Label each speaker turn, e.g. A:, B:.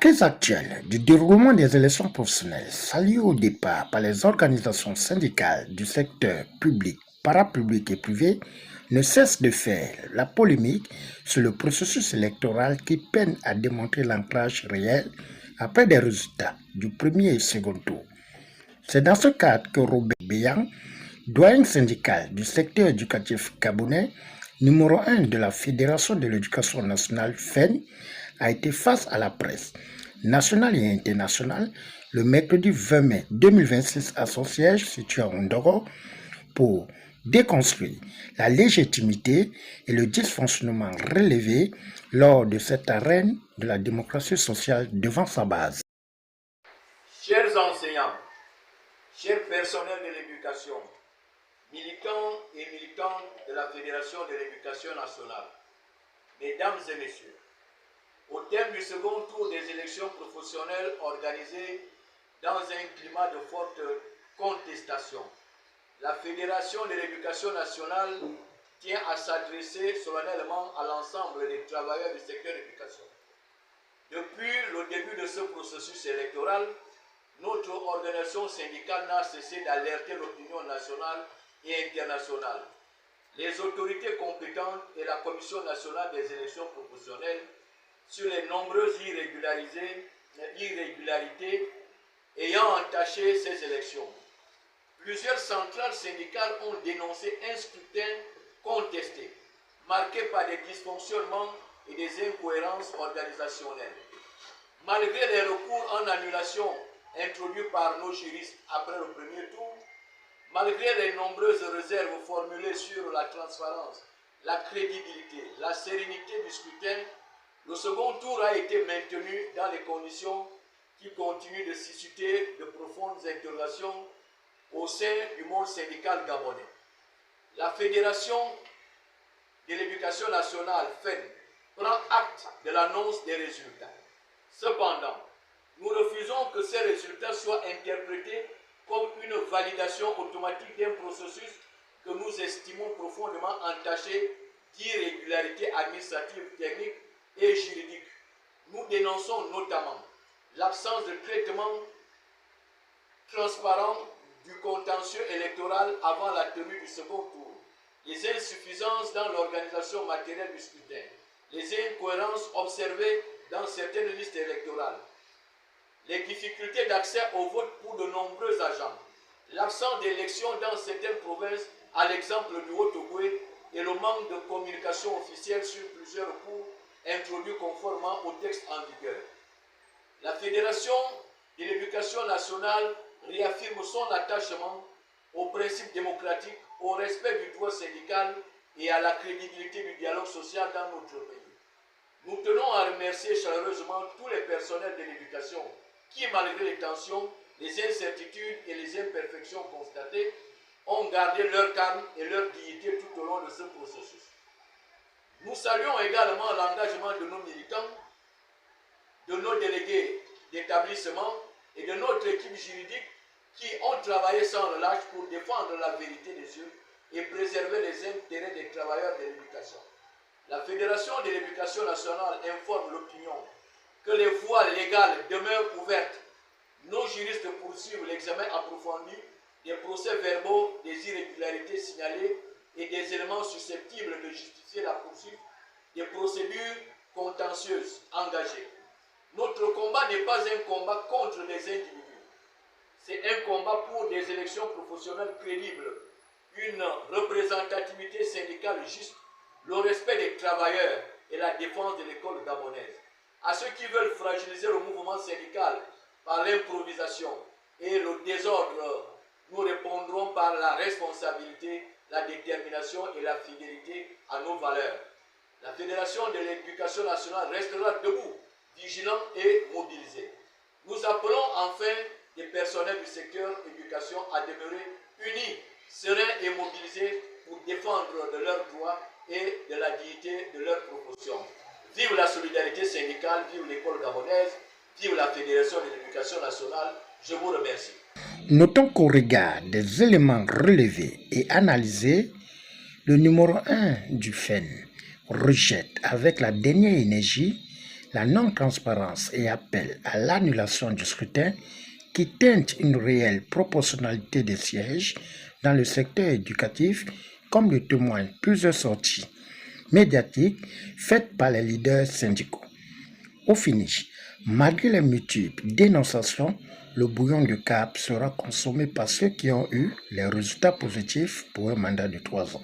A: crise actuelle du déroulement des élections professionnelles, saluée au départ par les organisations syndicales du secteur public, parapublic et privé, ne cesse de faire la polémique sur le processus électoral qui peine à démontrer l'ancrage réel après des résultats du premier et second tour. C'est dans ce cadre que Robert Béyan, doyen syndical du secteur éducatif gabonais, numéro 1 de la Fédération de l'éducation nationale FEN, a été face à la presse nationale et internationale le mercredi 20 mai 2026 à son siège situé à Ondoro pour déconstruire la légitimité et le dysfonctionnement relevé lors de cette arène de la démocratie sociale devant sa base.
B: Chers enseignants, chers personnels de l'éducation, militants et militantes de la Fédération de l'éducation nationale, mesdames et messieurs, au terme du second tour des élections professionnelles organisées dans un climat de forte contestation, la Fédération de l'éducation nationale tient à s'adresser solennellement à l'ensemble des travailleurs du secteur de l'éducation. Depuis le début de ce processus électoral, notre organisation syndicale n'a cessé d'alerter l'opinion nationale et internationale, les autorités compétentes et la Commission nationale des élections proportionnelles sur les nombreuses irrégularités ayant entaché ces élections. Plusieurs centrales syndicales ont dénoncé un scrutin contesté, marqué par des dysfonctionnements et des incohérences organisationnelles. Malgré les recours en annulation introduits par nos juristes après le premier tour, malgré les nombreuses réserves formulées sur la transparence, la crédibilité, la sérénité du scrutin, le second tour a été maintenu dans les conditions qui continuent de susciter de profondes interrogations au sein du monde syndical gabonais. La Fédération de l'éducation nationale, FEN, prend acte de l'annonce des résultats. Cependant, nous refusons que ces résultats soient interprétés comme une validation automatique d'un processus que nous estimons profondément entaché d'irrégularités administratives, techniques et juridiques. Nous dénonçons notamment l'absence de traitement transparent du contentieux électoral avant la tenue du second tour, les insuffisances dans l'organisation matérielle du scrutin, les incohérences observées dans certaines listes électorales, les difficultés d'accès au vote pour de nombreux agents, l'absence d'élections dans certaines provinces, à l'exemple du Haut-Ogooué, et le manque de communication officielle sur plusieurs cours introduits conformément au texte en vigueur. La Fédération de l'éducation nationale réaffirme son attachement aux principes démocratiques, au respect du droit syndical et à la crédibilité du dialogue social dans notre pays. Nous tenons à remercier chaleureusement tous les personnels de l'éducation qui, malgré les tensions, les incertitudes et les imperfections constatées, ont gardé leur calme et leur dignité tout au long de ce processus. Nous saluons également l'engagement de nos militants, de nos délégués d'établissement et de notre équipe juridique qui ont travaillé sans relâche pour défendre la vérité des yeux et préserver les intérêts des travailleurs de l'éducation. La Fédération de l'éducation nationale informe l'opinion que les voies légales demeurent ouvertes. Nos juristes poursuivent l'examen approfondi des procès-verbaux des irrégularités signalées et des éléments susceptibles de justifier la poursuite des procédures contentieuses engagées. Notre combat n'est pas un combat contre les individus. C'est un combat pour des élections professionnelles crédibles, une représentativité syndicale juste, le respect des travailleurs et la défense de l'école gabonaise. À ceux qui veulent fragiliser le mouvement syndical par l'improvisation et le désordre, nous répondrons par la responsabilité, la détermination et la fidélité à nos valeurs. La Fédération de l'éducation nationale restera debout, vigilant et mobilisé. Nous appelons enfin les personnels du secteur éducation à demeurer unis, sereins et mobilisés pour défendre de leurs droits et de la dignité de leurs propositions. Vive la solidarité syndicale, vive l'école gabonaise, vive la Fédération de l'éducation nationale. Je vous remercie.
A: Notons qu'au regard des éléments relevés et analysés, le numéro 1 du FEN rejette avec la dernière énergie la non-transparence et appel à l'annulation du scrutin qui teinte une réelle proportionnalité des sièges dans le secteur éducatif, comme le témoignent plusieurs sorties médiatiques faites par les leaders syndicaux. Au finish, malgré les multiples dénonciations, le bouillon de Cap sera consommé par ceux qui ont eu les résultats positifs pour un mandat de 3 ans.